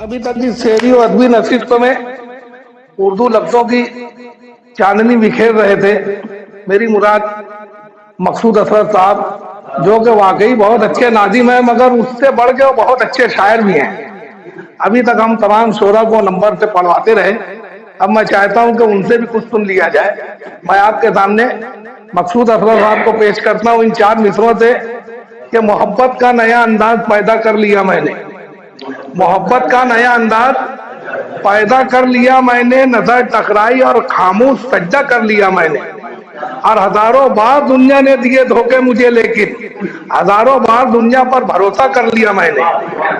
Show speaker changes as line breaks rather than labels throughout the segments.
अभी तक की शेरी और अदबी नसीहत में उर्दू लफ्जों की चांदनी बिखेर रहे थे। मेरी मुराद मकसूद असरद साहब, जो कि वाकई बहुत अच्छे नाजिम हैं, मगर उससे बढ़ के वो बहुत अच्छे शायर भी हैं। अभी तक हम तमाम शोरा को नंबर से पढ़वाते रहे, अब मैं चाहता हूं कि उनसे भी कुछ सुन लिया जाए। मैं आपके सामने मकसूद असरद साहब को पेश करता हूं इन चार मिसरों से कि मोहब्बत का नया अंदाज पैदा कर लिया मैंने, मोहब्बत का नया अंदाज पैदा कर लिया मैंने, नजर टकराई और खामोश सज्जा कर लिया मैंने। और हजारों बार दुनिया ने दिए धोखे मुझे, लेकिन हजारों बार दुनिया पर भरोसा कर लिया मैंने।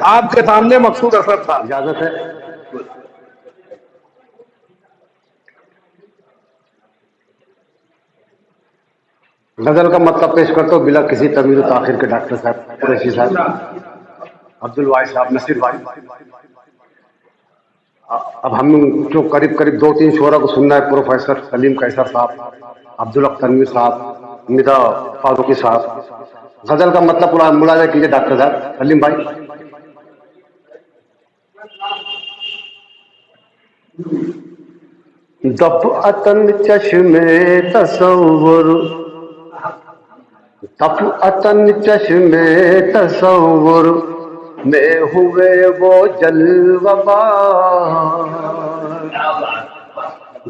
आपके सामने मकसूद असरद साहब।
इजाजत है। गजल का मतलब पेश करता हूँ बिला किसी तमीर ताखिर के डॉक्टर साहब कुरैशी साहब, अब्दुल वाहिद साहब, नसीर भाई। अब हम जो करीब करीब 2-3 शोरा को सुनना है, प्रोफेसर सलीम कैसर साहब, अब्दुल तनवीर साहब, निदा फारूकी साहब। गजल का मतलब मुलाजा कीजिए डॉक्टर साहब सलीम भाई। दफ़अतन चश्मे तसव्वुर, दफ़अतन चश्मे तसव्वुर में हुए वो जलवबार,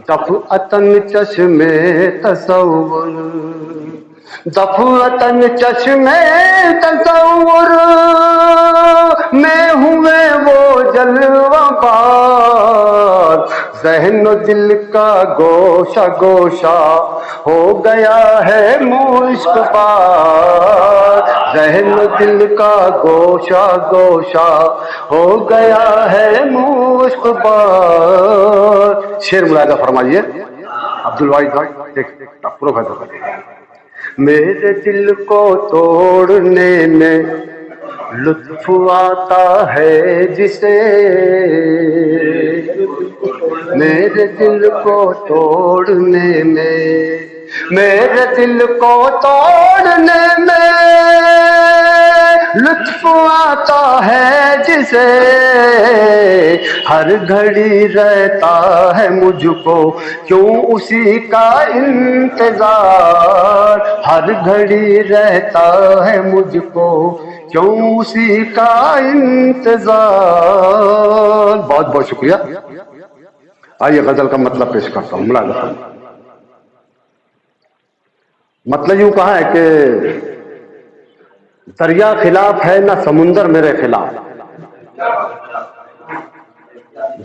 दफ़अतन चश्मे तसव्वुर, दफ़अतन चश्मे तसव्वुर में हुए वो जलवबार, ज़हन दिल का गोशा गोशा हो गया है मुश्क पार, ज़हन दिल का गोशा गोशा हो गया है मुश्क पार। शेर मुलाजा फरमाइए अब्दुल वाहिद भाई। देखिए प्रोफेसर, मेरे दिल को तोड़ने में लुत्फ आता है जिसे, मेरे दिल को तोड़ने में, मेरे दिल को तोड़ने में लुत्फ आता है जिसे, हर घड़ी रहता है मुझको क्यों उसी का इंतजार, हर घड़ी रहता है मुझको क्यों उसी का इंतजार। बहुत बहुत शुक्रिया। आइए गजल का मतलब पेश करता हूं। मुलाजा, मतलब यूं कहा है कि दरिया खिलाफ है ना समुंदर मेरे खिलाफ,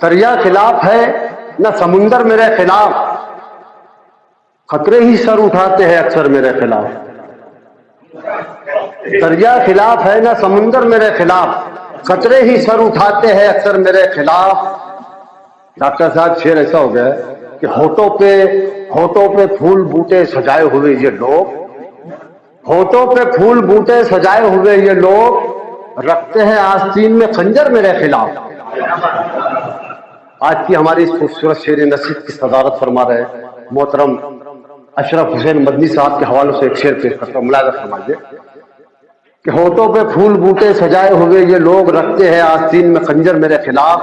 दरिया खिलाफ है ना समुंदर मेरे खिलाफ, खतरे ही सर उठाते हैं अक्सर मेरे खिलाफ, दरिया खिलाफ है ना समुंदर मेरे खिलाफ, खतरे ही सर उठाते हैं अक्सर मेरे खिलाफ। डॉक्टर साहब शेर ऐसा हो गया है कि होठों पे फूल बूटे सजाए हुए ये लोग, होठों पे फूल बूटे सजाए हुए ये लोग रखते हैं आस्तीन में खंजर मेरे खिलाफ। आज की हमारी इस खूबसूरत शेर नसीहत की सदारत फरमा रहे मोहतरम अशरफ हुसैन मदनी साहब के हवालों से एक शेर पेश करता हूँ। मुलाजा फरमाइए कि होठों पे फूल बूटे सजाए हुए ये लोग रखते हैं आस्तीन में खंजर मेरे खिलाफ,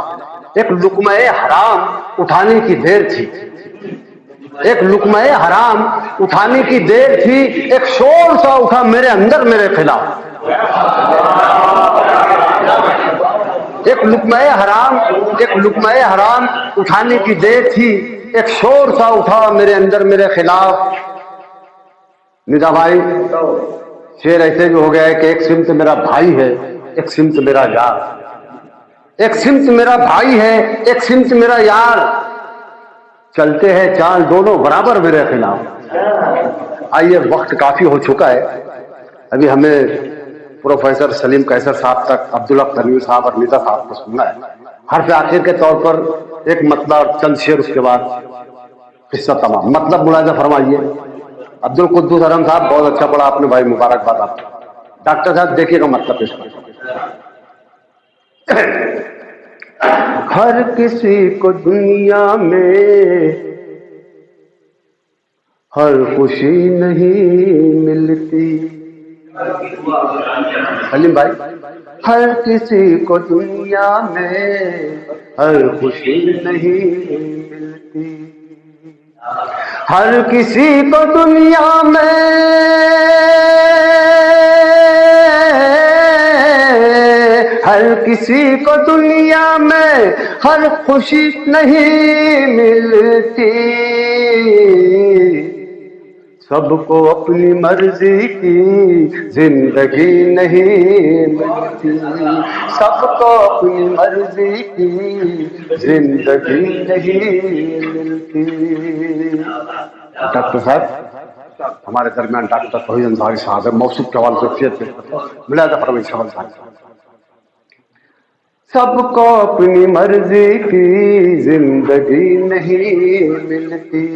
एक लुक़्मा-ए हराम उठाने की देर थी, एक लुक़्मा-ए हराम उठाने की देर थी, एक शोर सा उठा मेरे अंदर मेरे खिलाफ, एक लुक़्मा-ए हराम, एक लुक़्मा-ए हराम उठाने की देर थी, एक शोर सा उठा मेरे अंदर मेरे खिलाफ। निदा भाई, शेर ऐसे भी हो गया है कि एक सिमत मेरा भाई है, एक सिमत मेरा यार, एक सिमत मेरा भाई है, एक सिमत मेरा यार, चलते हैं चाल दोनों बराबर मेरे खिलाफ। आइए वक्त काफी हो चुका है, अभी हमें प्रोफेसर सलीम कैसर साहब तक अब्दुल तनवीर साहब और निदा साहब को सुनना है। हर्फ आखिर के तौर पर एक मतलब चंद शेर, उसके बाद किस्सा तमाम। मतलब मुलाजा फरमाइए अब्दुल कुद्दूस अरम साहब, बहुत अच्छा पढ़ा आपने भाई, मुबारकबाद आपको। डॉक्टर साहब देखिएगा मतलब पेश कर। हर किसी को दुनिया में हर खुशी नहीं मिलती, سلیم بھائی، ہر کسی کو دنیا میں ہر خوشی نہیں ملتی، ہر کسی کو دنیا میں ہر کسی کو دنیا میں ہر خوشی نہیں ملتی، سب کو اپنی مرضی کی زندگی نہیں ملتی، سب کو اپنی مرضی کی زندگی نہیں ملتی۔ ڈاکٹر صاحب، ہمارے درمیان ڈاکٹر توحید انصاری صاحب ہے، موصوف کے حوالے سے وصیت ہے، ملاحظہ فرمائیے صاحب۔ سب کو اپنی مرضی کی زندگی نہیں ملتی،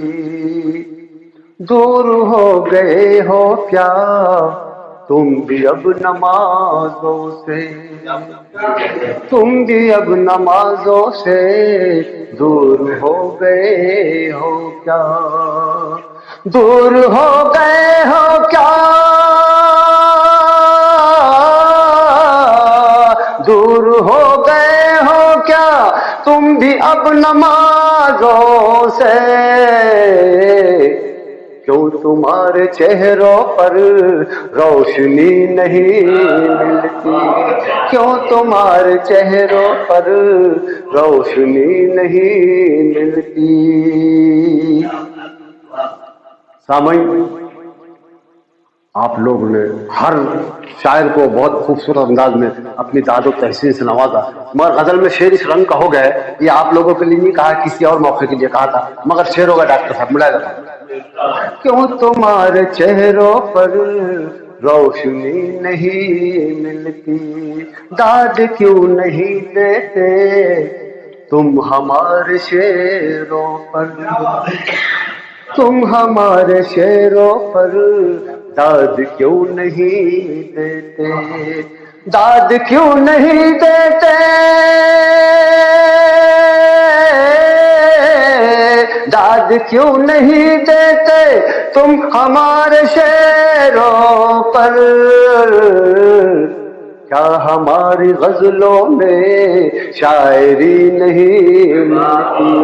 دور ہو گئے ہو کیا تم بھی اب نمازوں سے، تم بھی اب نمازوں سے دور ہو گئے ہو کیا، دور ہو گئے ہو کیا، دور ہو گئے ہو کیا تم بھی اب نمازوں سے، کیوں تمہارے چہروں پر روشنی نہیں ملتی، کیوں تمہارے چہروں پر روشنی نہیں ملتی۔ سامعین، آپ لوگ نے ہر شاعر کو بہت خوبصورت انداز میں اپنی داد و تحسین سے نوازا، مگر غزل میں شعر اس رنگ کا ہو گیا ہے، یہ آپ لوگوں کے لیے نہیں کہا، کسی اور موقع کے لیے کہا تھا، مگر شعر ہوگا ڈاکٹر صاحب، ملاحظہ تھا۔ کیوں تمہارے چہروں پر روشنی نہیں ملتی، داد کیوں نہیں دیتے تم ہمارے شعروں پر، تم ہمارے شعروں پر داد کیوں نہیں دیتے، داد کیوں نہیں دیتے، داد کیوں نہیں دیتے تم ہمارے شعروں پر، کیا ہماری غزلوں میں شاعری نہیں ملتی۔